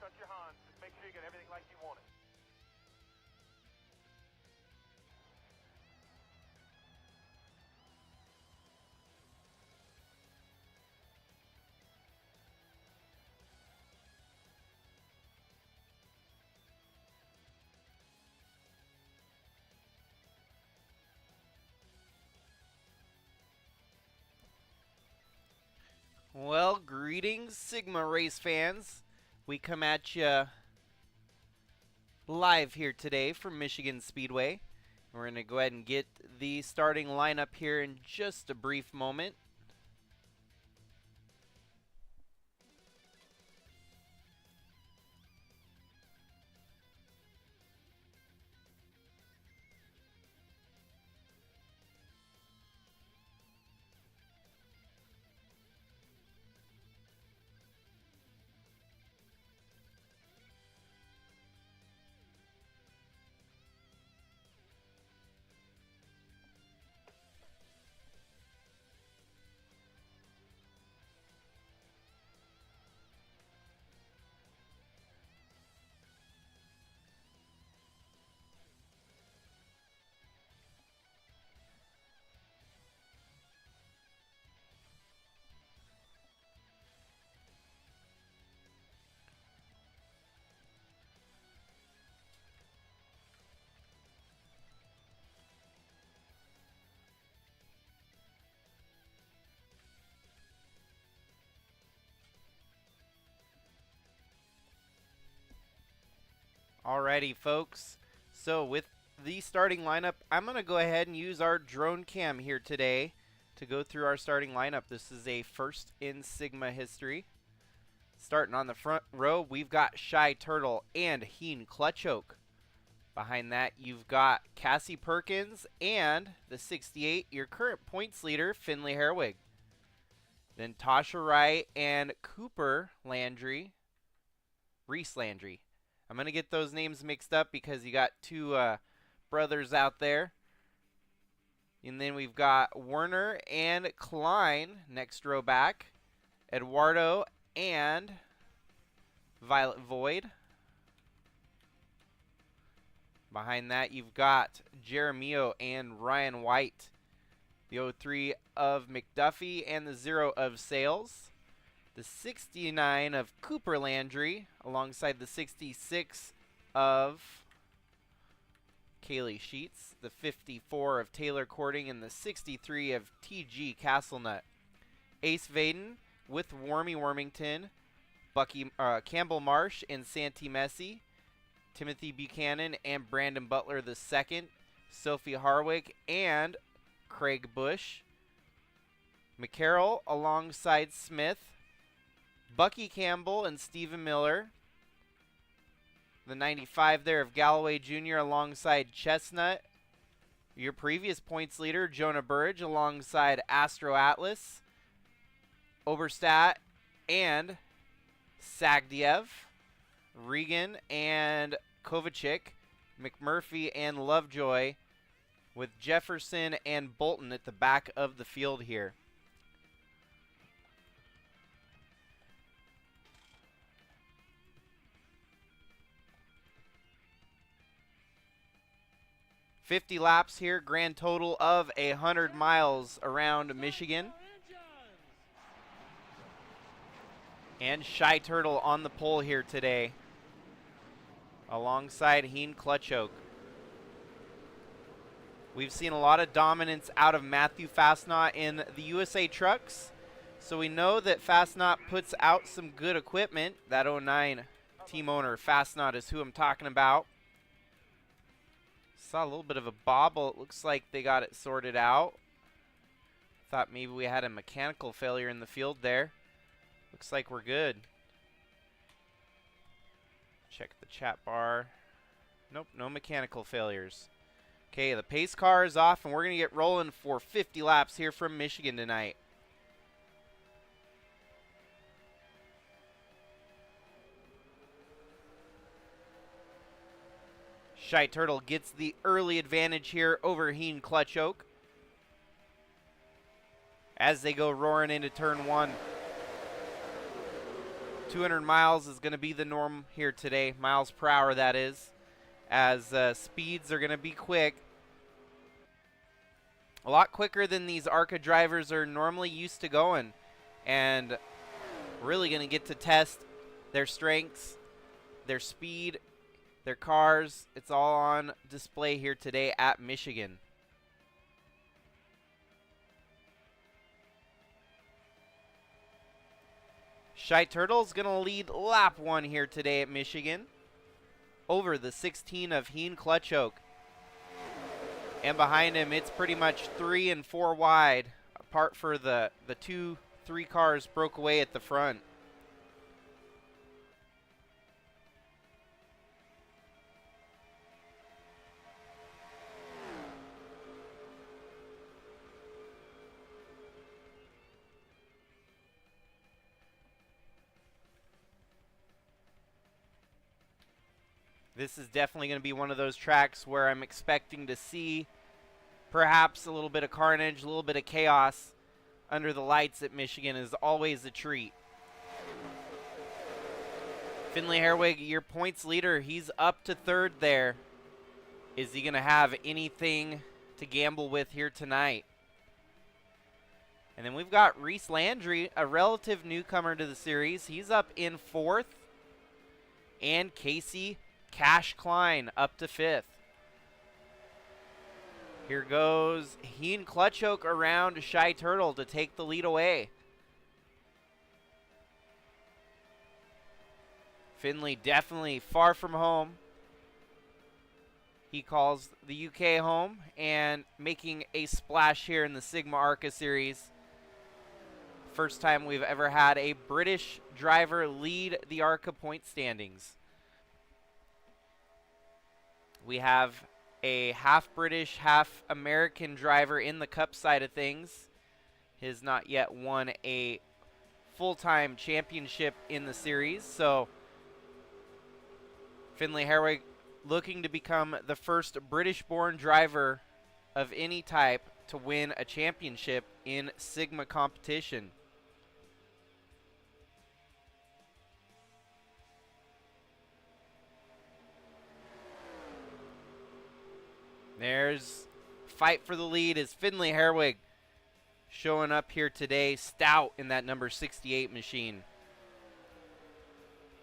Shut your Hans. Just make sure you get everything like you want it. Well, greetings, Sigma race fans. We come at you live here today from Michigan Speedway. We're going to go ahead and get the starting lineup here in just a brief moment. Alrighty, folks. So with the starting lineup, I'm going to go ahead and use our drone cam here today to go through our starting lineup. This is a first in Sigma history. Starting on the front row, we've got Shy Turtle and Heen Clutchoke. Behind that, you've got Cassie Perkins and the 68, your current points leader, Finley Herwig. Then Tasha Wright and Cooper Landry, Reese Landry. I'm going to get those names mixed up because you got two brothers out there. And then we've got Werner and Klein next row back. Eduardo and Violet Void. Behind that, you've got Jeremio and Ryan White. The 03 of McDuffie and the 0 of Sales. The 69 of Cooper Landry alongside the 66 of Kaylee Sheets, the 54 of Taylor Cording, and the 63 of TG Castlenut. Ace Vaden with Wormy Wormington, Campbell Marsh and Santee Messi, Timothy Buchanan and Brandon Butler II, Sophie Harwick and Craig Bush, McCarroll alongside Smith, Bucky Campbell and Stephen Miller. The 95 there of Galloway Jr. alongside Chestnut. Your previous points leader, Jonah Burridge, alongside Astro Atlas, Oberstadt and Sagdiev. Regan and Kovacic, McMurphy and Lovejoy, with Jefferson and Bolton at the back of the field here. $50 laps here, grand total of 100 miles around Michigan. And Shy Turtle on the pole here today, alongside Heen Clutchoke. We've seen a lot of dominance out of Matthew Fastnaugh in the USA trucks, so we know that Fastnaugh puts out some good equipment. That 09 team owner, Fastnaugh, is who I'm talking about. Saw a little bit of a bobble. It looks like they got it sorted out. Thought maybe we had a mechanical failure in the field there. Looks like we're good. Check the chat bar. Nope, no mechanical failures. Okay, the pace car is off, and we're going to get rolling for 50 laps here from Michigan tonight. Shy Turtle gets the early advantage here over Heen Clutchoke as they go roaring into turn one. 200 miles is going to be the norm here today, miles per hour that is, as speeds are going to be quick. A lot quicker than these ARCA drivers are normally used to going, and really going to get to test their strengths, their speed, their cars. It's all on display here today at Michigan. Shy Turtle's going to lead lap 1 here today at Michigan over the 16 of Heen Clutchoke. And behind him, it's pretty much 3 and 4 wide, apart for the 2-3 cars broke away at the front. This is definitely going to be one of those tracks where I'm expecting to see perhaps a little bit of carnage, a little bit of chaos under the lights at Michigan is always a treat. Finley Herwig, your points leader, he's up to 3rd there. Is he going to have anything to gamble with here tonight? And then we've got Reese Landry, a relative newcomer to the series. He's up in 4th. And Casey Cash Klein up to 5th. Here goes Heen Clutchoke around Shy Turtle to take the lead away. Finley definitely far from home. He calls the UK home and making a splash here in the SIGMA ARCA series. First time we've ever had a British driver lead the ARCA point standings. We have a half British, half American driver in the Cup side of things. He has not yet won a full-time championship in the series, so Finley Herwig looking to become the first British-born driver of any type to win a championship in SIGMA competition. There's fight for the lead as Finley Herwig showing up here today, stout in that number 68 machine.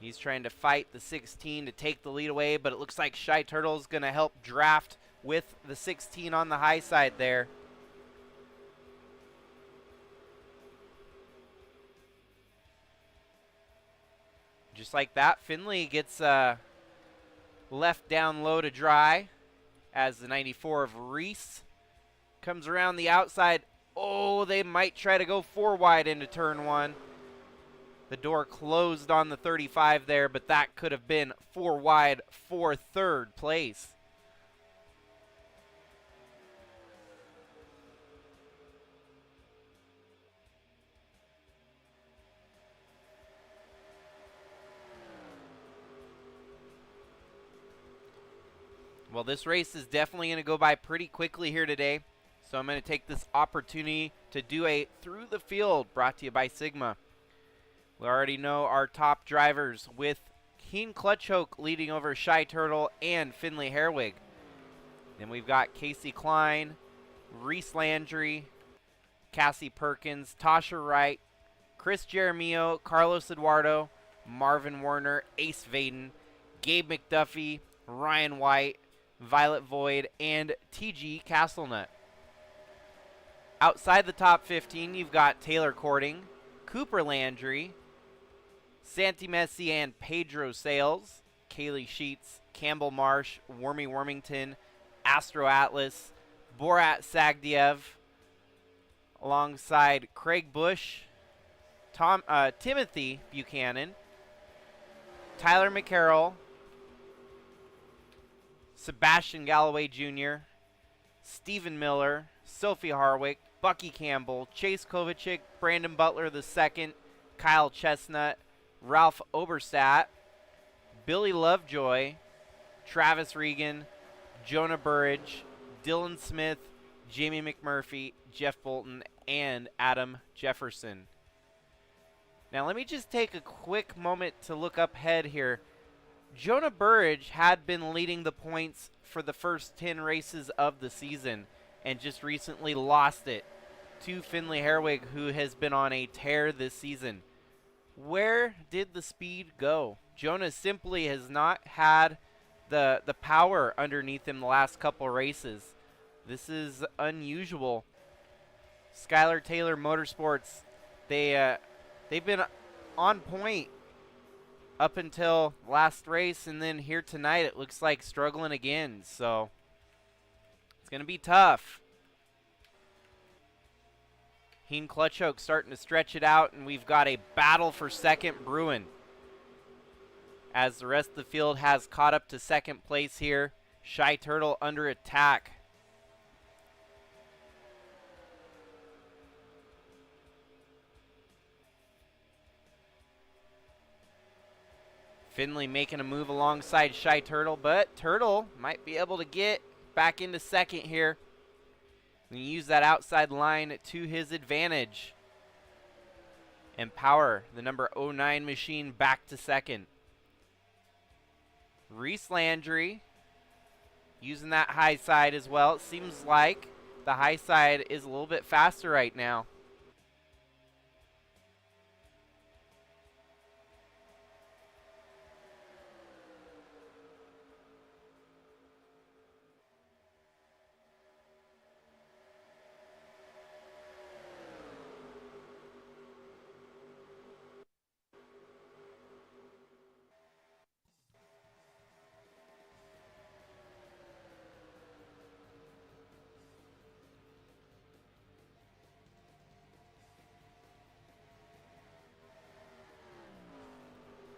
He's trying to fight the 16 to take the lead away, but it looks like Shy Turtle's going to help draft with the 16 on the high side there. Just like that, Finley gets left down low to dry as the 94 of Reese comes around the outside. Oh, they might try to go 4 wide into turn 1. The door closed on the 35 there, but that could have been 4 wide for 3rd place. Well, this race is definitely going to go by pretty quickly here today, so I'm going to take this opportunity to do a Through the Field brought to you by SIGMA. We already know our top drivers with Heen Clutchoke leading over Shy Turtle and Finley Herwig. Then we've got Casey Klein, Reese Landry, Cassie Perkins, Tasha Wright, Chris Jeremio, Carlos Eduardo, Marvin Werner, Ace Vaden, Gabe McDuffie, Ryan White, Violet Void, and TG Castlenut. Outside the top 15, you've got Taylor Cording, Cooper Landry, Santi Messi and Pedro Sales, Kaylee Sheets, Campbell Marsh, Wormy Wormington, Astro Atlas, Borat Sagdiev, alongside Craig Bush, Timothy Buchanan, Tyler McCarroll, Sebastian Galloway Jr., Stephen Miller, Sophie Harwick, Bucky Campbell, Chase Kovacic, Brandon Butler II, Kyle Chestnut, Ralph Oberstadt, Billy Lovejoy, Travis Regan, Jonah Burridge, Dylan Smith, Jamie McMurphy, Jeff Bolton, and Adam Jefferson. Now let me just take a quick moment to look up ahead here. Jonah Burridge had been leading the points for the first 10 races of the season and just recently lost it to Finley Herwig, who has been on a tear this season. Where did the speed go? Jonah simply has not had the power underneath him the last couple races. This is unusual. Skylar Taylor Motorsports, they've been on point up until last race, and then here tonight it looks like struggling again, so it's going to be tough. Heen Clutchoke starting to stretch it out, and we've got a battle for second brewing as the rest of the field has caught up to second place here. Shy Turtle under attack. Finley making a move alongside Shy Turtle, but Turtle might be able to get back into second here and use that outside line to his advantage. And Power, the number 09 machine, back to second. Reese Landry using that high side as well. It seems like the high side is a little bit faster right now.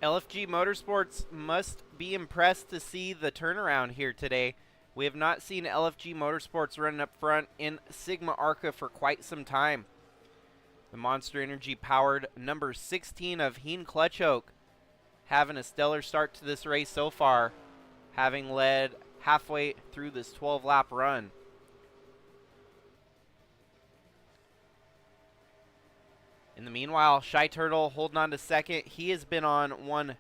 LFG Motorsports must be impressed to see the turnaround here today. We have not seen LFG Motorsports running up front in Sigma ARCA for quite some time. The Monster Energy powered number 16 of Heen Clutchoke having a stellar start to this race so far, having led halfway through this 12-lap run. In the meanwhile, Shy Turtle holding on to second. He has been on one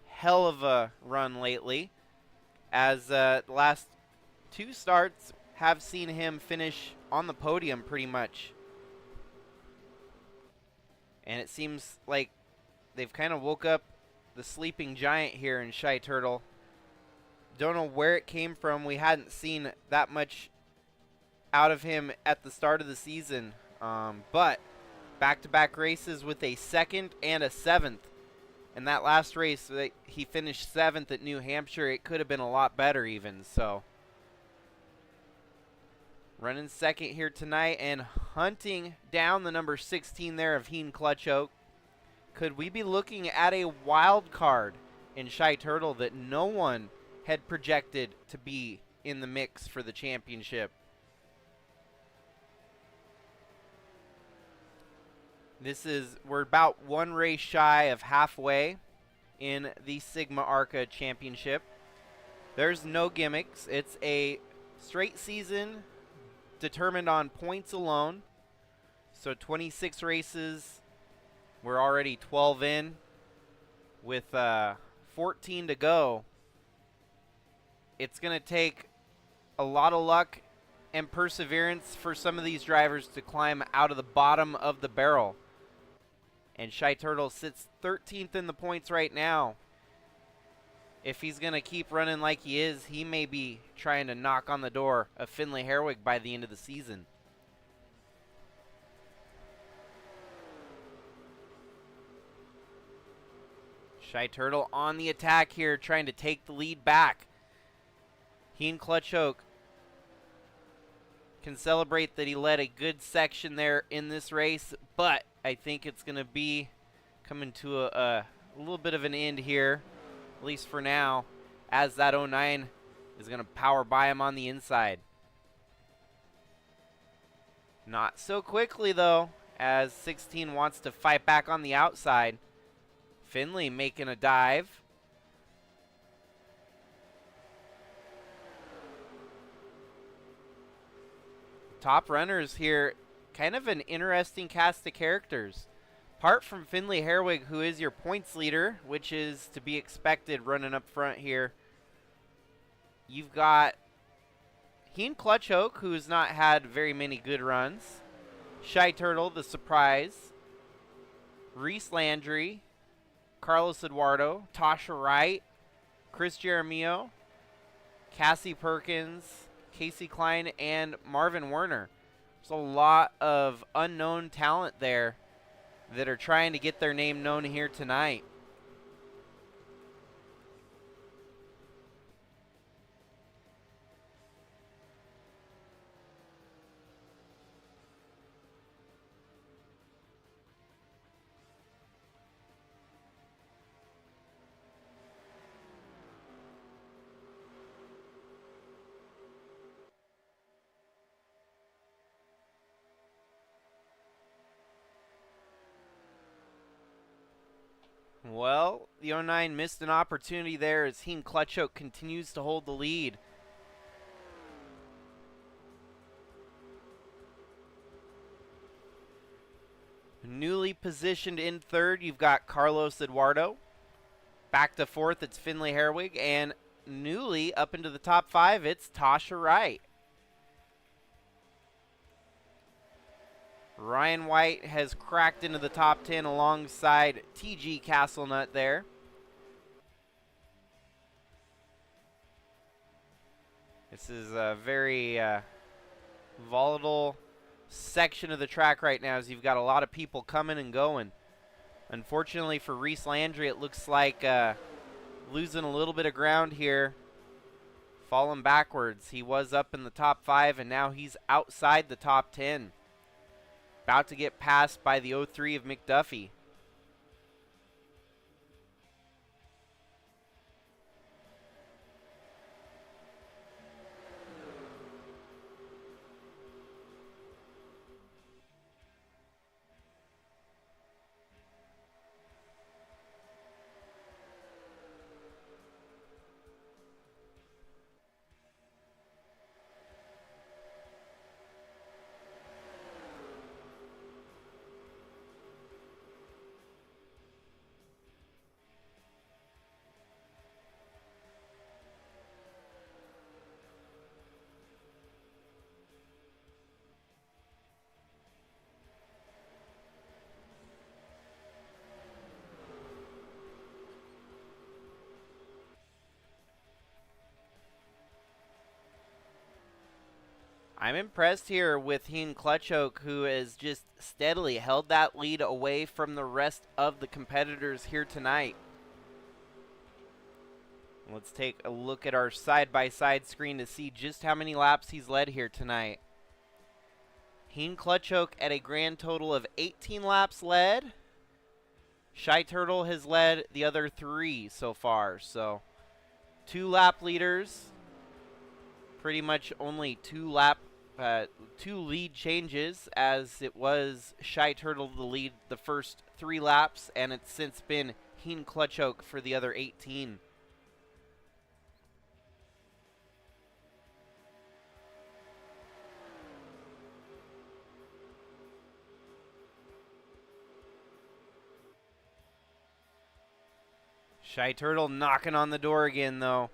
hell of a run lately, as the last two starts have seen him finish on the podium pretty much. And it seems like they've kind of woke up the sleeping giant here in Shy Turtle. Don't know where it came from. We hadn't seen that much out of him at the start of the season, but back-to-back races with a second and a seventh. And that last race, he finished seventh at New Hampshire. It could have been a lot better even, so. Running second here tonight and hunting down the number 16 there of Heen Clutchoke. Could we be looking at a wild card in Shy Turtle that no one had projected to be in the mix for the championship? We're about one race shy of halfway in the Sigma ARCA championship. There's no gimmicks. It's a straight season determined on points alone. So 26 races. We're already 12 in with 14 to go. It's going to take a lot of luck and perseverance for some of these drivers to climb out of the bottom of the barrel. And Shy Turtle sits 13th in the points right now. If he's going to keep running like he is, he may be trying to knock on the door of Finley Herwig by the end of the season. Shy Turtle on the attack here, trying to take the lead back. Heen Clutchoke can celebrate that he led a good section there in this race, but I think it's going to be coming to a little bit of an end here, at least for now, as that 09 is going to power by him on the inside. Not so quickly, though, as 16 wants to fight back on the outside. Finley making a dive. Top runners here, kind of an interesting cast of characters. Apart from Finley Herwig, who is your points leader, which is to be expected running up front here, you've got Heen Clutchoke, who's not had very many good runs. Shy Turtle, the surprise. Reese Landry, Carlos Eduardo, Tasha Wright, Chris Jeremio, Cassie Perkins, Casey Klein, and Marvin Werner. There's a lot of unknown talent there that are trying to get their name known here tonight. Well, the 09 missed an opportunity there as Heen Clutchoke continues to hold the lead. Newly positioned in third, you've got Carlos Eduardo. Back to fourth, it's Finley Herwig. And newly up into the top 5, it's Tasha Wright. Ryan White has cracked into the top 10 alongside TG Castlenut there. This is a very volatile section of the track right now as you've got a lot of people coming and going. Unfortunately for Reese Landry, it looks like losing a little bit of ground here, falling backwards. He was up in the top 5 and now he's outside the top 10. About to get passed by the 03 of McDuffie. I'm impressed here with Heen Clutchoke, who has just steadily held that lead away from the rest of the competitors here tonight. Let's take a look at our side-by-side screen to see just how many laps he's led here tonight. Heen Clutchoke at a grand total of 18 laps led. Shy Turtle has led the other 3 so far, so 2 lap leaders. Pretty much only 2 lead changes, as it was Shy Turtle the lead the first 3 laps, and it's since been Heen Clutchoke for the other 18. Shy Turtle knocking on the door again, though.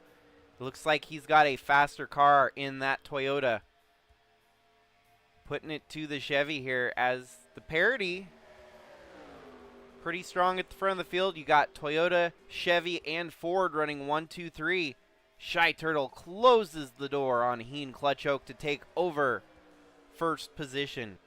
Looks like he's got a faster car in that Toyota. Putting it to the Chevy here as the parity pretty strong at the front of the field. You got Toyota, Chevy, and Ford running 1, 2, 3. Shy Turtle closes the door on Heen Clutchoke to take over first position.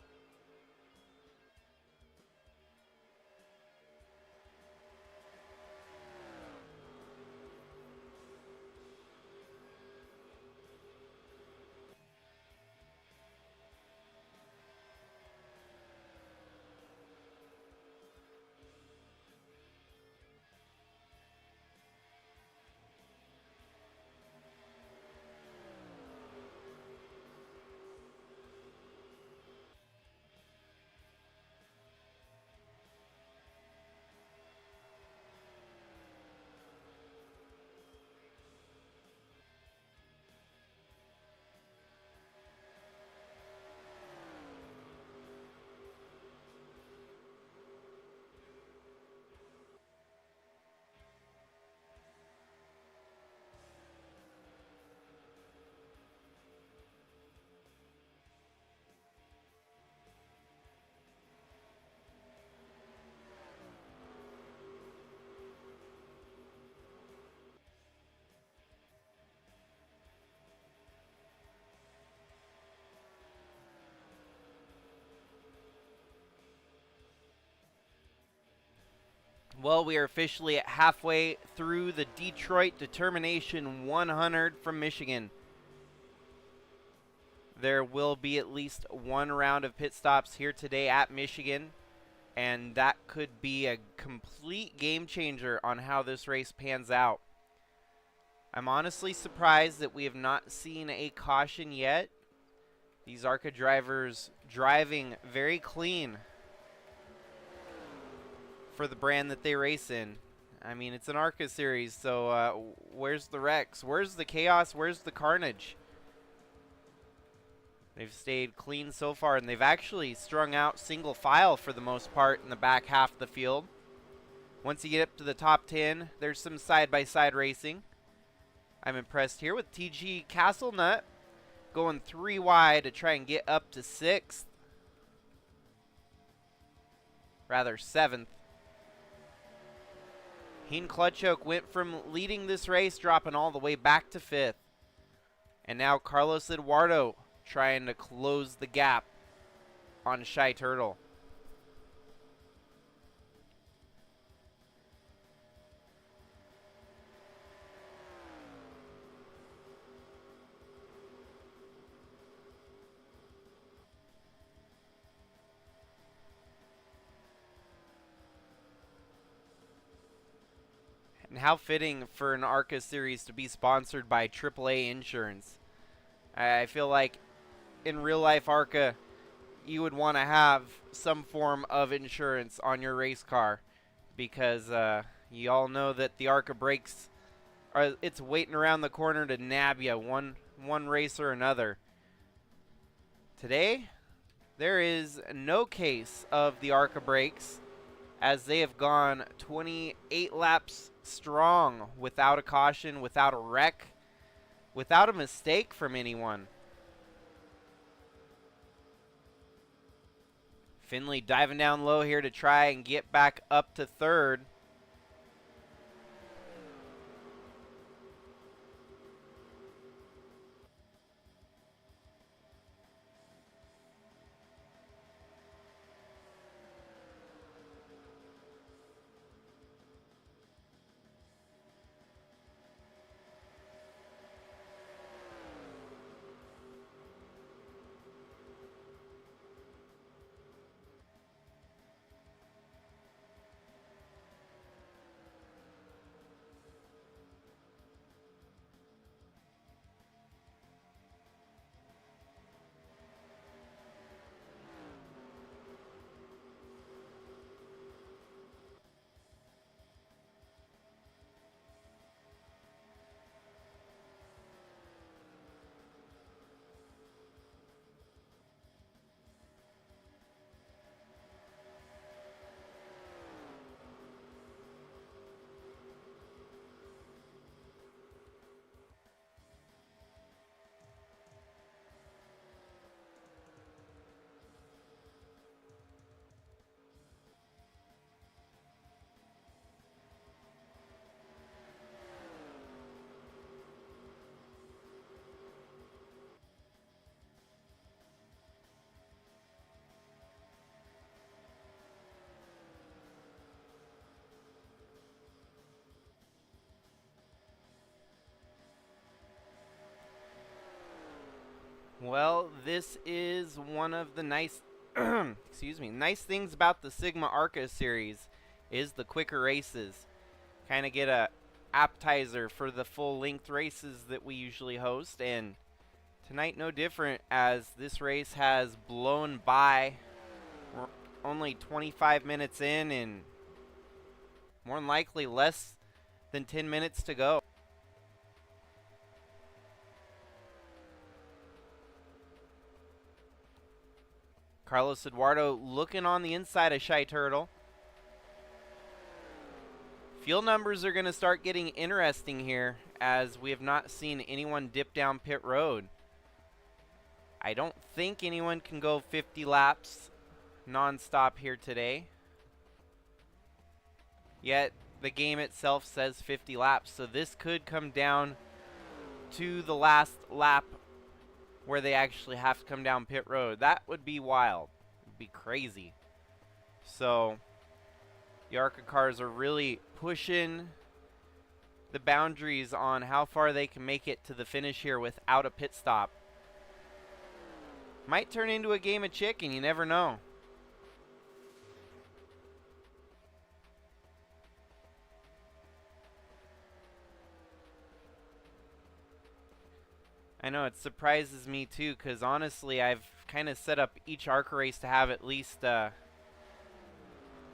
Well, we are officially at halfway through the Detroit Determination 100 from Michigan. There will be at least one round of pit stops here today at Michigan, and that could be a complete game changer on how this race pans out. I'm honestly surprised that we have not seen a caution yet. These ARCA drivers driving very clean for the brand that they race in. I mean, it's an ARCA series, so where's the wrecks? Where's the chaos? Where's the carnage? They've stayed clean so far, and they've actually strung out single file for the most part in the back half of the field. Once you get up to the top 10, there's some side-by-side racing. I'm impressed here with TG Castlenut going 3 wide to try and get up to 6th. Rather 7th. Heen Clutchoke went from leading this race, dropping all the way back to 5th. And now Carlos Eduardo trying to close the gap on Shy Turtle. And how fitting for an ARCA series to be sponsored by AAA Insurance. I feel like in real life ARCA, you would want to have some form of insurance on your race car, because you all know that the ARCA brakes it's waiting around the corner to nab you one race or another. Today, there is no case of the ARCA brakes, as they have gone 28 laps strong without a caution, without a wreck, without a mistake from anyone. Finley diving down low here to try and get back up to 3rd. Well, this is one of the nice nice things about the Sigma ARCA series is the quicker races. Kind of get a appetizer for the full-length races that we usually host, and tonight no different, as this race has blown by. We're only 25 minutes in and more than likely less than 10 minutes to go. Carlos Eduardo looking on the inside of Shy Turtle. Field numbers are going to start getting interesting here, as we have not seen anyone dip down pit road. I don't think anyone can go 50 laps non-stop here today. Yet the game itself says 50 laps, so this could come down to the last lap where they actually have to come down pit road. That would be wild. It would be crazy. So The ARCA cars are really pushing the boundaries on how far they can make it to the finish here without a pit stop. Might turn into a game of chicken, you never know. I know, it surprises me too, because honestly, I've kind of set up each ARCA race to have at least,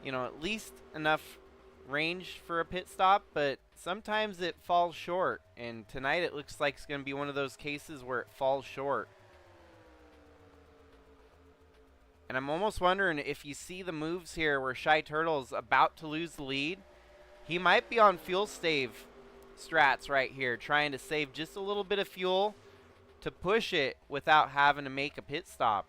you know, at least enough range for a pit stop, but sometimes it falls short, and tonight it looks like it's going to be one of those cases where it falls short. And I'm almost wondering if you see the moves here where Shy Turtle's about to lose the lead, he might be on fuel stave strats right here, trying to save just a little bit of fuel to push it without having to make a pit stop.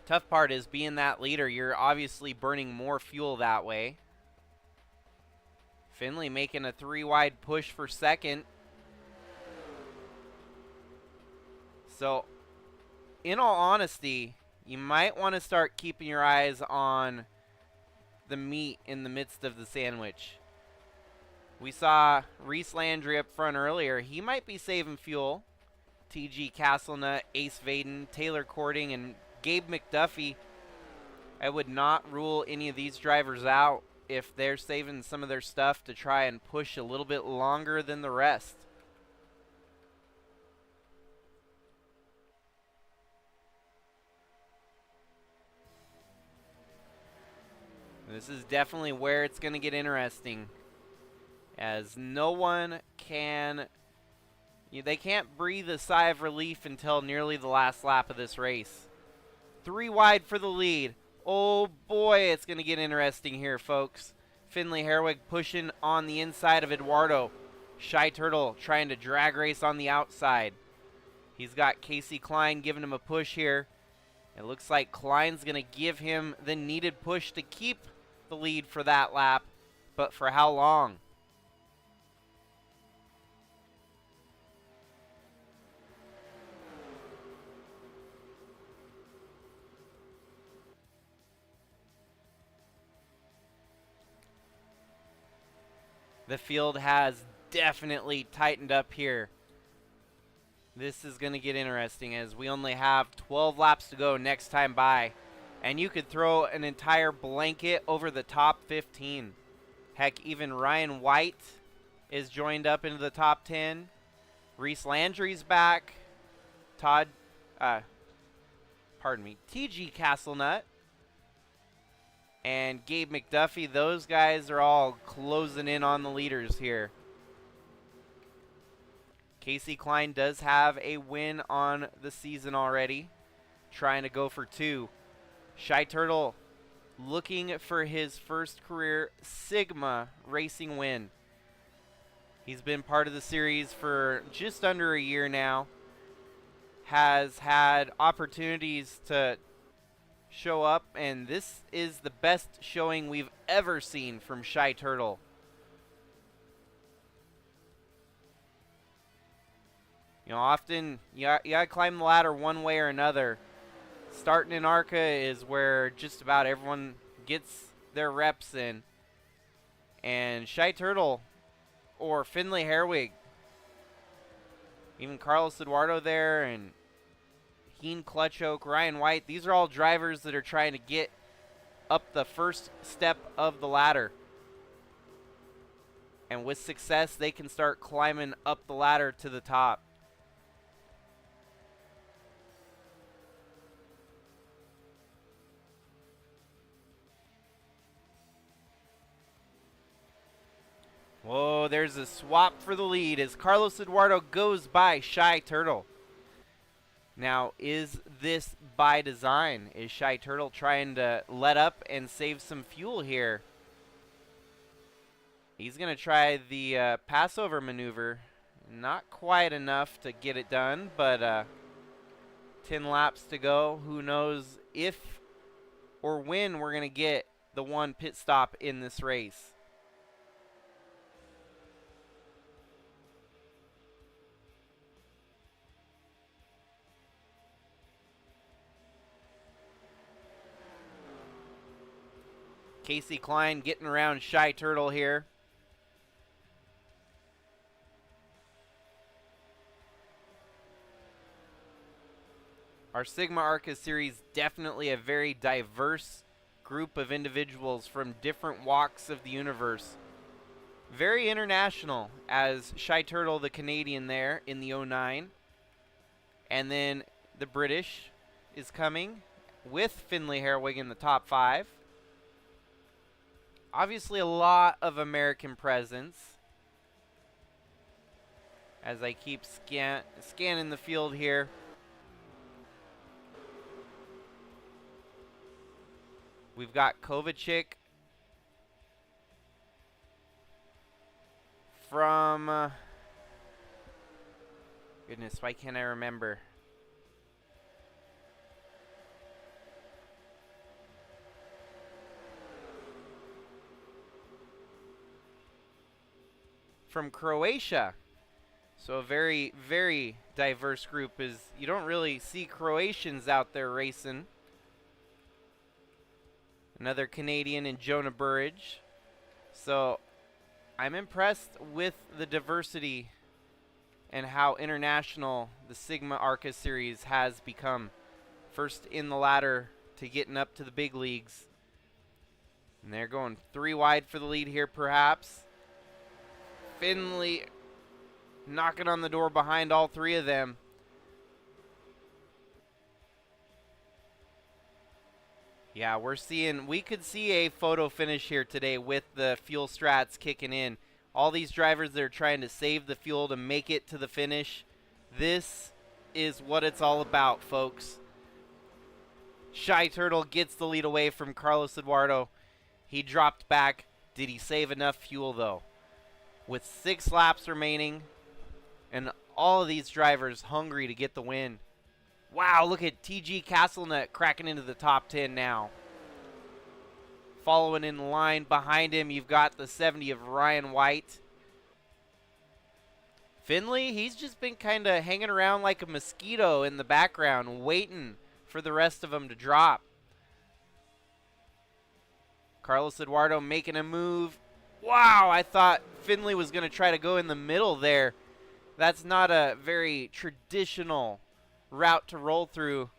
Tough part is being that leader, you're obviously burning more fuel that way. Finley making a 3-wide push for second. So, in all honesty, you might want to start keeping your eyes on the meat in the midst of the sandwich. We saw Reese Landry up front earlier. He might be saving fuel. TG Castlenut, Ace Vaden, Taylor Cording, and Gabe McDuffie. I would not rule any of these drivers out if they're saving some of their stuff to try and push a little bit longer than the rest. This is definitely where it's going to get interesting, as no one can, they can't breathe a sigh of relief until nearly the last lap of this race. 3 wide for the lead. Oh boy, it's going to get interesting here, folks. Finley Herwig pushing on the inside of Eduardo. Shy Turtle trying to drag race on the outside. He's got Casey Klein giving him a push here. It looks like Klein's going to give him the needed push to keep the lead for that lap, but for how long? The field has definitely tightened up here. This is going to get interesting as we only have 12 laps to go next time by. And you could throw an entire blanket over the top 15. Heck, even Ryan White is joined up into the top 10. Reese Landry's back. TG Castlenut. And Gabe McDuffie, those guys are all closing in on the leaders here. Casey Klein does have a win on the season already, trying to go for 2. Shy Turtle looking for his first career SIGMA racing win. He's been part of the series for just under a year now. Has had opportunities to show up, and this is the best showing we've ever seen from Shy Turtle. You know, often you gotta climb the ladder one way or another. Starting in ARCA is where just about everyone gets their reps in. And Shy Turtle or Finley Herwig, even Carlos Eduardo there, and Heen Clutchoak, Ryan White, these are all drivers that are trying to get up the first step of the ladder. And with success, they can start climbing up the ladder to the top. Whoa, there's a swap for the lead as Carlos Eduardo goes by Shy Turtle. Now, is this by design? Is Shy Turtle trying to let up and save some fuel here? He's going to try the passover maneuver. Not quite enough to get it done, but 10 laps to go. Who knows if or when we're going to get the one pit stop in this race. Casey Klein getting around Shy Turtle here. Our Sigma ARCA series, definitely a very diverse group of individuals from different walks of the universe. Very international, as Shy Turtle, the Canadian there in the 09. And then the British is coming with Finley Herwig in the top 5. Obviously a lot of American presence. As I keep scanning the field here. We've got Kovacic from, goodness, why can't I remember? From Croatia. So a very, very diverse group, is you don't really see Croatians out there racing. Another Canadian in Jonah Burridge. So I'm impressed with the diversity and how international the Sigma ARCA series has become. First in the ladder to getting up to the big leagues. And they're going 3 wide for the lead here perhaps. Finley knocking on the door behind all 3 of them. Yeah, we could see a photo finish here today with the fuel strats kicking in. All these drivers that are trying to save the fuel to make it to the finish. This is what it's all about, folks. Shy Turtle gets the lead away from Carlos Eduardo. He dropped back. Did he save enough fuel, though? With 6 laps remaining, and all of these drivers hungry to get the win. Wow, look at TG Castlenut cracking into the top 10 now. Following in line behind him, you've got the 70 of Ryan White. Finley, he's just been kind of hanging around like a mosquito in the background, waiting for the rest of them to drop. Carlos Eduardo making a move. Wow, I thought Finley was going to try to go in the middle there. That's not a very traditional route to roll through,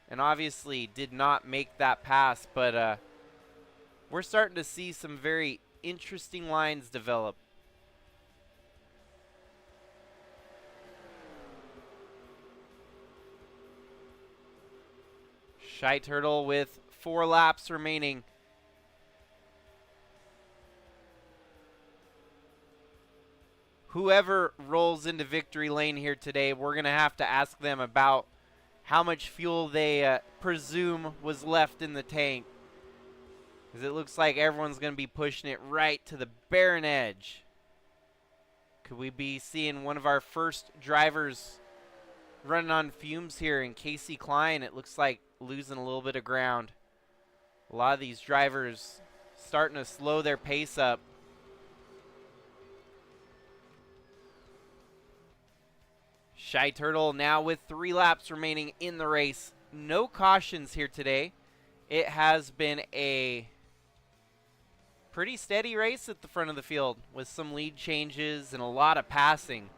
and obviously did not make that pass, but we're starting to see some very interesting lines develop. Shy Turtle with 4 laps remaining. Whoever rolls into victory lane here today, we're going to have to ask them about how much fuel they presume was left in the tank. Because it looks like everyone's going to be pushing it right to the barren edge. Could we be seeing one of our first drivers running on fumes here in Casey Klein? It looks like losing a little bit of ground. A lot of these drivers starting to slow their pace up. Shy Turtle now with 3 laps remaining in the race. No cautions here today. It has been a pretty steady race at the front of the field with some lead changes and a lot of passing.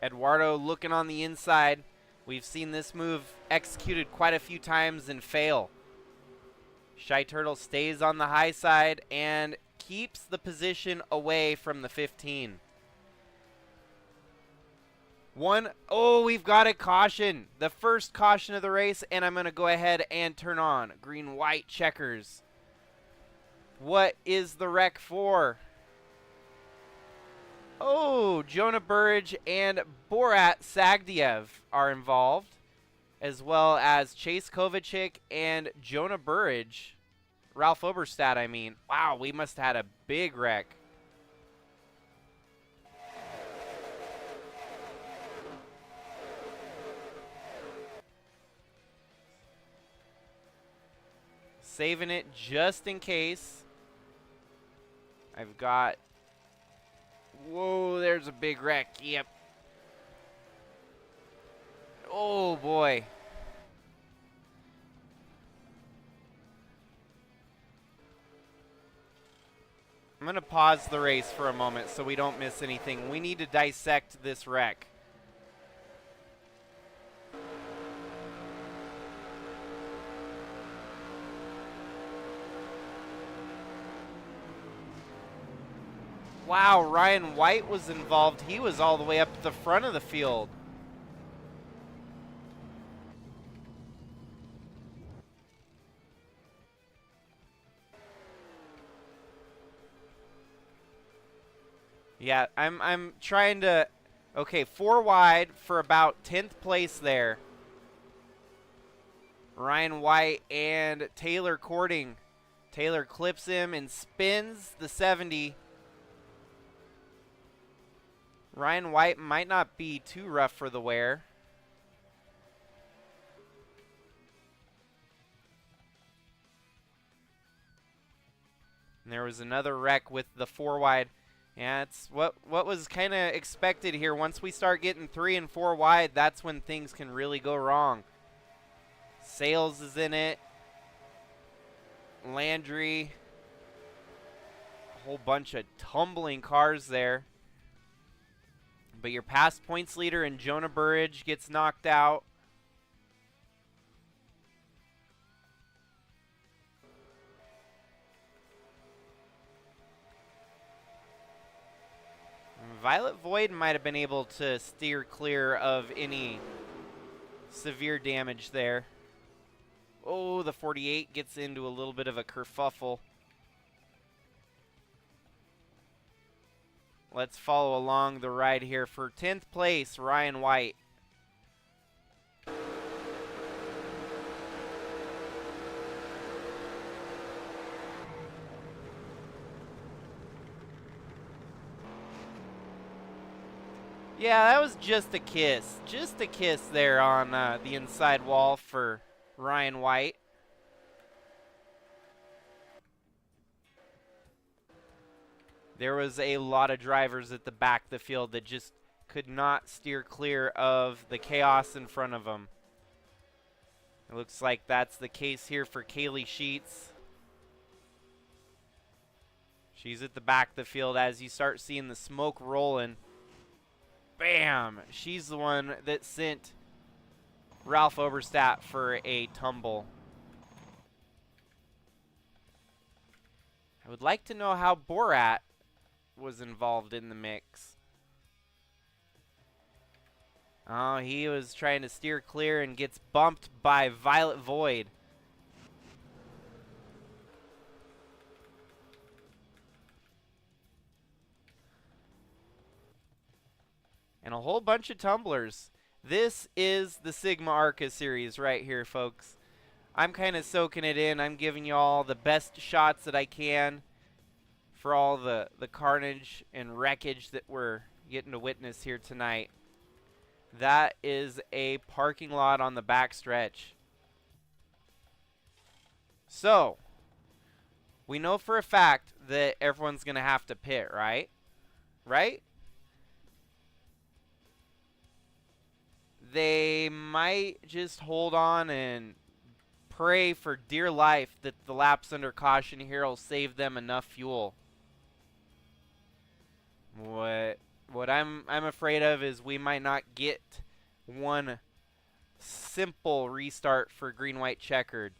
Eduardo looking on the inside. We've seen this move executed quite a few times and fail. Shy Turtle stays on the high side and keeps the position away from the 15. We've got a caution. The first caution of the race, and I'm going to go ahead and turn on green-white checkers. What is the wreck for? Oh, Jonah Burridge and Borat Sagdiev are involved, as well as Chase Kovacic and Jonah Burridge. Ralph Oberstadt, I mean. Wow, we must have had a big wreck. Saving it just in case. I've got... Whoa, there's a big wreck. Yep. Oh, boy. I'm going to pause the race for a moment so we don't miss anything. We need to dissect this wreck. Wow, Ryan White was involved. He was all the way up at the front of the field. Yeah, I'm trying to... Okay, 4 wide for about 10th place there. Ryan White and Taylor courting. Taylor clips him and spins the 70. Ryan White might not be too rough for the wear. And there was another wreck with the 4 wide. Yeah, it's what was kind of expected here. Once we start getting 3 and 4 wide, that's when things can really go wrong. Sales is in it. Landry. A whole bunch of tumbling cars there. But your past points leader in Jonah Burridge gets knocked out. Violet Void might have been able to steer clear of any severe damage there. Oh, the 48 gets into a little bit of a kerfuffle. Let's follow along the ride here for 10th place, Ryan White. Yeah, that was just a kiss. Just a kiss there on the inside wall for Ryan White. There was a lot of drivers at the back of the field that just could not steer clear of the chaos in front of them. It looks like that's the case here for Kaylee Sheets. She's at the back of the field as you start seeing the smoke rolling. Bam! She's the one that sent Ralph Oberstadt for a tumble. I would like to know how Borat was involved in the mix. Oh, he was trying to steer clear and gets bumped by Violet Void. And a whole bunch of tumblers. This is the Sigma ARCA series right here, folks. I'm kind of soaking it in. I'm giving you all the best shots that I can for all the carnage and wreckage that we're getting to witness here tonight. That is a parking lot on the back stretch. So, we know for a fact that everyone's going to have to pit, right? Right? They might just hold on and pray for dear life that the laps under caution here will save them enough fuel. What I'm afraid of is we might not get one simple restart for green white checkered.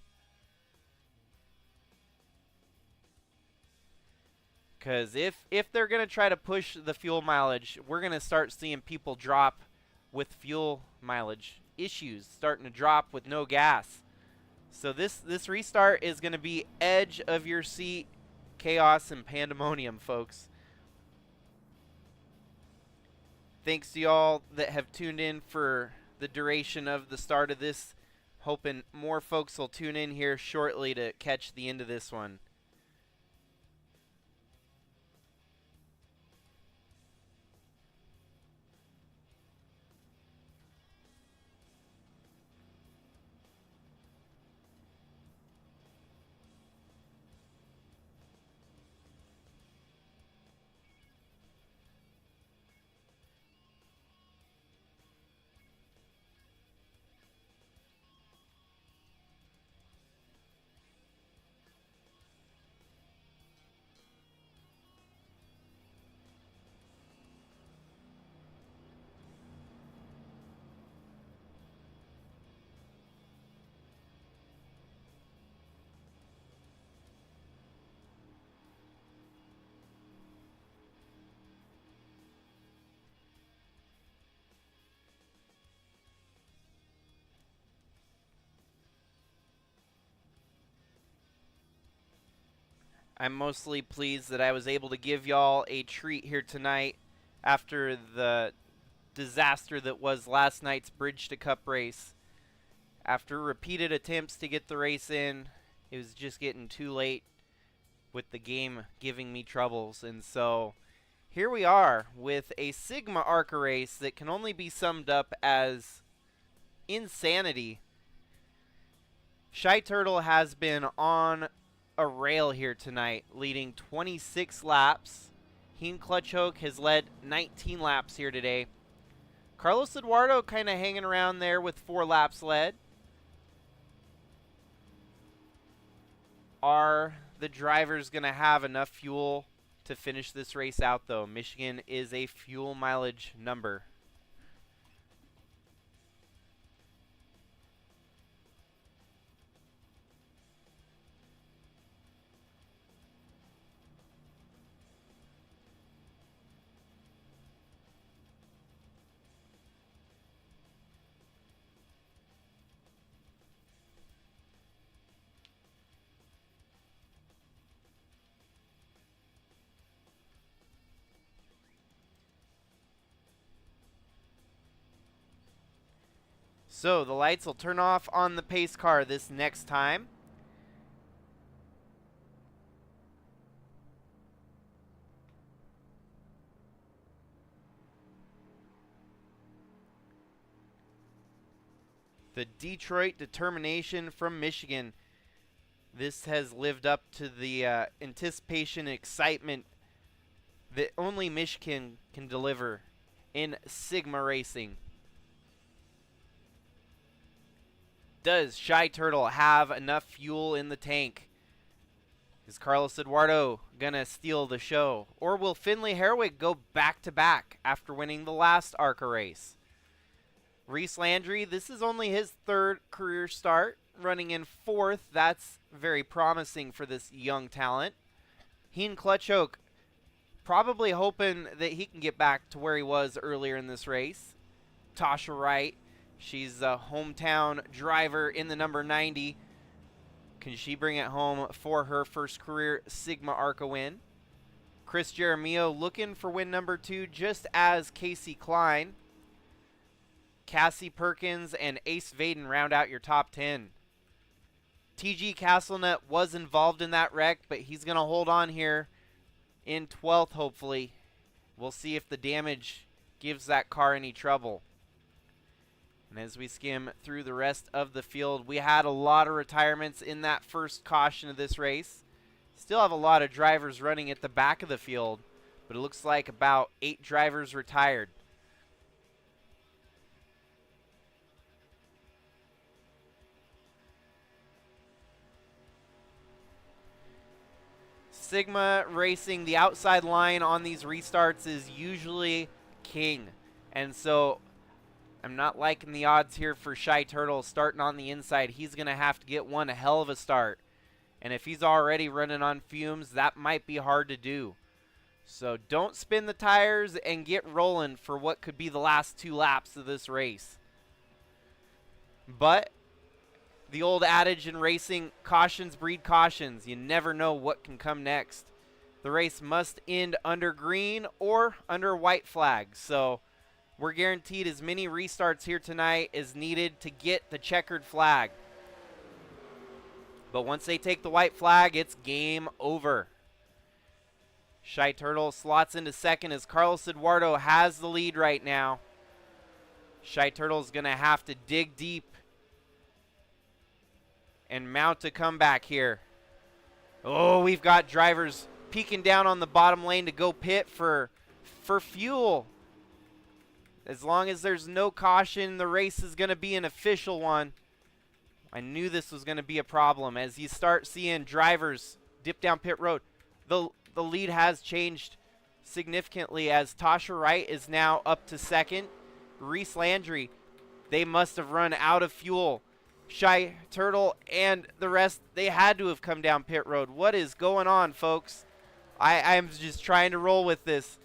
Because if they're going to try to push the fuel mileage, we're going to start seeing people drop with fuel mileage issues, starting to drop with no gas. So this restart is going to be edge of your seat chaos and pandemonium, folks. Thanks to y'all that have tuned in for the duration of the start of this. Hoping more folks will tune in here shortly to catch the end of this one. I'm mostly pleased that I was able to give y'all a treat here tonight after the disaster that was last night's Bridge to Cup race. After repeated attempts to get the race in, it was just getting too late with the game giving me troubles. And so here we are with a Sigma ARCA race that can only be summed up as insanity. Shy Turtle has been on a rail here tonight, leading 26 laps. Heen Clutchhoek has led 19 laps here today. Carlos Eduardo kind of hanging around there with 4 laps led. Are the drivers going to have enough fuel to finish this race out, though? Michigan is a fuel mileage number. So the lights will turn off on the pace car this next time. The Detroit determination from Michigan. This has lived up to the anticipation and excitement that only Michigan can deliver in Sigma racing. Does Shy Turtle have enough fuel in the tank? Is Carlos Eduardo gonna steal the show? Or will Finley Herwig go back-to-back after winning the last ARCA race? Reese Landry, this is only his 3rd career start, running in 4th. That's very promising for this young talent. Heen Clutchhoek, probably hoping that he can get back to where he was earlier in this race. Tasha Wright, she's a hometown driver in the number 90. Can she bring it home for her first career Sigma ARCA win? Chris Jaramillo looking for win number 2, just as Casey Klein. Cassie Perkins and Ace Vaden round out your top 10. TG Castlenet was involved in that wreck, but he's going to hold on here in 12th, hopefully. We'll see if the damage gives that car any trouble. And as we skim through the rest of the field, we had a lot of retirements in that first caution of this race. Still have a lot of drivers running at the back of the field, but it looks like about 8 drivers retired. Sigma racing, the outside line on these restarts is usually king. And so I'm not liking the odds here for Shy Turtle starting on the inside. He's going to have to get one hell of a start. And if he's already running on fumes, that might be hard to do. So don't spin the tires and get rolling for what could be the last 2 laps of this race. But the old adage in racing, cautions breed cautions. You never know what can come next. The race must end under green or under white flag. So we're guaranteed as many restarts here tonight as needed to get the checkered flag. But once they take the white flag, it's game over. Shy Turtle slots into 2nd as Carlos Eduardo has the lead right now. Shy Turtle's going to have to dig deep and mount a comeback here. Oh, we've got drivers peeking down on the bottom lane to go pit for fuel. As long as there's no caution, the race is going to be an official one. I knew this was going to be a problem. As you start seeing drivers dip down pit road, the lead has changed significantly as Tasha Wright is now up to 2nd. Reese Landry, they must have run out of fuel. Shy Turtle and the rest, they had to have come down pit road. What is going on, folks? I'm just trying to roll with this.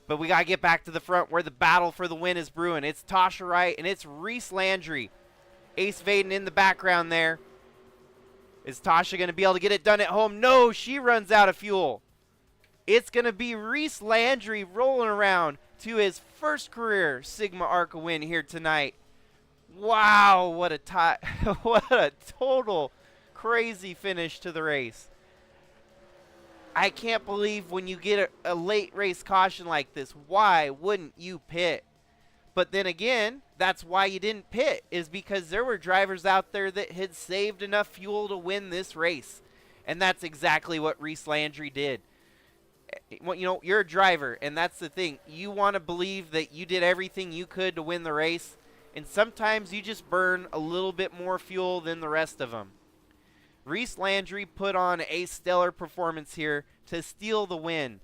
But we got to get back to the front where the battle for the win is brewing. It's Tasha Wright and it's Reese Landry. Ace Vaden in the background there. Is Tasha going to be able to get it done at home? No, she runs out of fuel. It's going to be Reese Landry rolling around to his first career Sigma ARCA win here tonight. Wow, what a what a total crazy finish to the race. I can't believe when you get a late race caution like this, why wouldn't you pit? But then again, that's why you didn't pit, is because there were drivers out there that had saved enough fuel to win this race. And that's exactly what Reese Landry did. Well, you know, you're a driver, and that's the thing. You want to believe that you did everything you could to win the race, and sometimes you just burn a little bit more fuel than the rest of them. Reese Landry put on a stellar performance here to steal the win.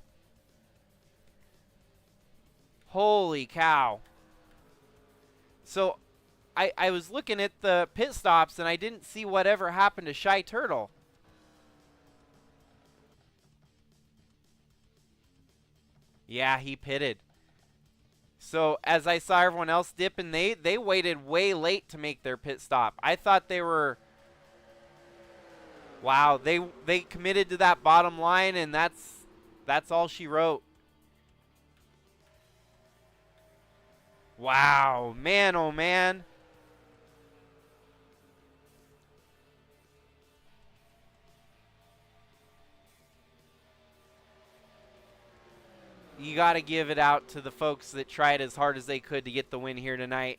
Holy cow. So, I was looking at the pit stops, and I didn't see whatever happened to Shy Turtle. Yeah, he pitted. So, as I saw everyone else dip, and they waited way late to make their pit stop. I thought they were... Wow, they committed to that bottom line, and that's all she wrote. Wow, man, oh man. You got to give it out to the folks that tried as hard as they could to get the win here tonight.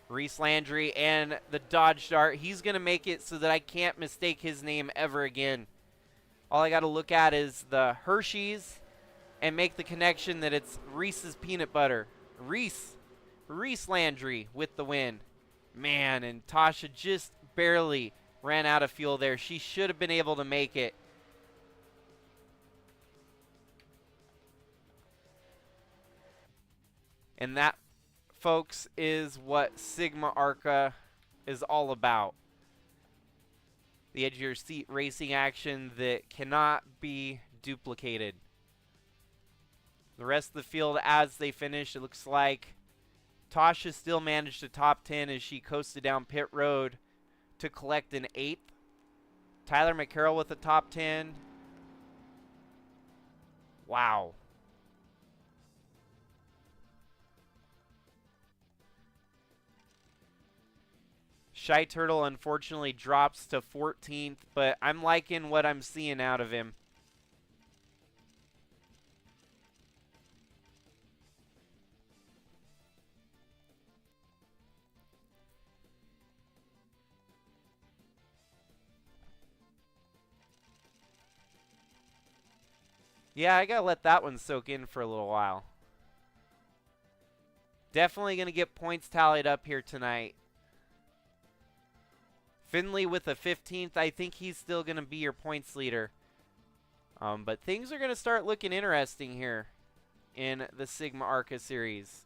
Reese Landry and the Dodge Dart. He's going to make it so that I can't mistake his name ever again. All I got to look at is the Hershey's and make the connection that it's Reese's Peanut Butter. Reese Landry with the win. Man, and Tasha just barely ran out of fuel there. She should have been able to make it. And that, folks, is what Sigma ARCA is all about. The edge of your seat racing action that cannot be duplicated. The rest of the field, as they finish, it looks like Tasha still managed to top 10 as she coasted down pit road to collect an 8th. Tyler McCarroll with a top 10. Wow. Shy Turtle unfortunately drops to 14th, but I'm liking what I'm seeing out of him. Yeah, I gotta let that one soak in for a little while. Definitely gonna get points tallied up here tonight. Finley with a 15th. I think he's still gonna be your points leader. But things are gonna start looking interesting here in the Sigma ARCA series.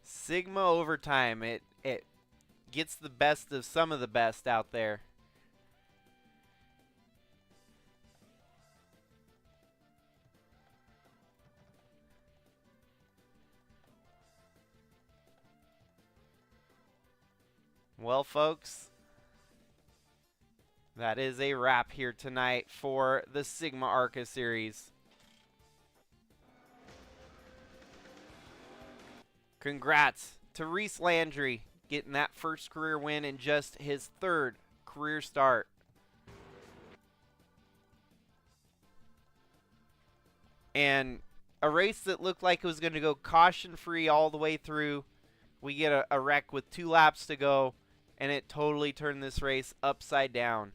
Sigma overtime. It gets the best of some of the best out there. Well, folks, that is a wrap here tonight for the Sigma ARCA series. Congrats to Reese Landry getting that first career win in just his 3rd career start. And a race that looked like it was going to go caution-free all the way through. We get a wreck with 2 laps to go, and it totally turned this race upside down.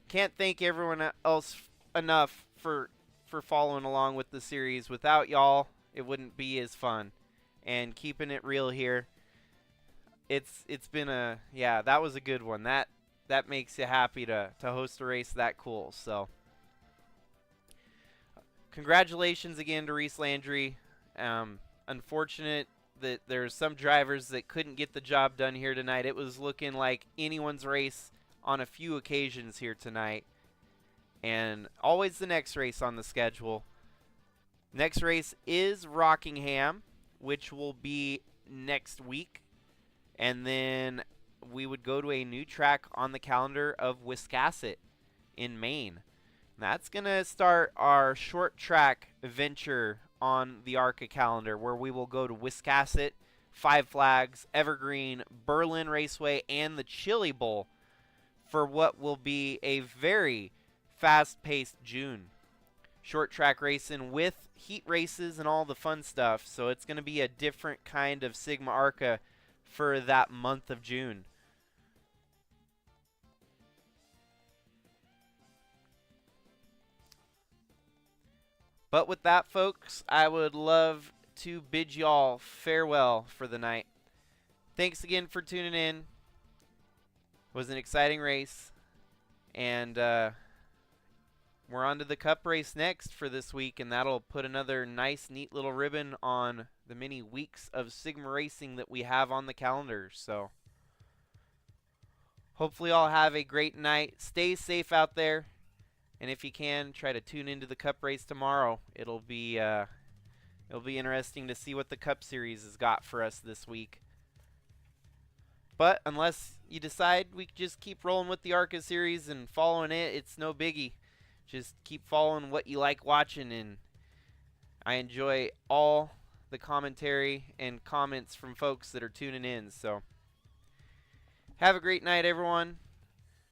Can't thank everyone else enough for following along with the series. Without y'all, it wouldn't be as fun. And keeping it real here, it's been a, yeah, that was a good one. That makes you happy to host a race that cool. So congratulations again to Reese Landry. unfortunate that there's some drivers that couldn't get the job done here tonight. It was looking like anyone's race on a few occasions here tonight. And always the next race on the schedule. Next race is Rockingham, which will be next week. And then we would go to a new track on the calendar of Wiscasset in Maine. That's going to start our short track venture on the ARCA calendar, where we will go to Wiscasset, Five Flags, Evergreen, Berlin Raceway, and the Chili Bowl for what will be a very fast-paced June. Short track racing with heat races and all the fun stuff, so it's going to be a different kind of SIGMA ARCA for that month of June. But with that, folks, I would love to bid y'all farewell for the night. Thanks again for tuning in. It was an exciting race. And we're on to the Cup race next for this week, and that'll put another nice, neat little ribbon on the many weeks of SIGMA racing that we have on the calendar. So hopefully y'all have a great night. Stay safe out there. And if you can, try to tune into the Cup race tomorrow. It'll be interesting to see what the Cup Series has got for us this week. But unless you decide we just keep rolling with the ARCA Series and following it, it's no biggie. Just keep following what you like watching, and I enjoy all the commentary and comments from folks that are tuning in. So have a great night, everyone.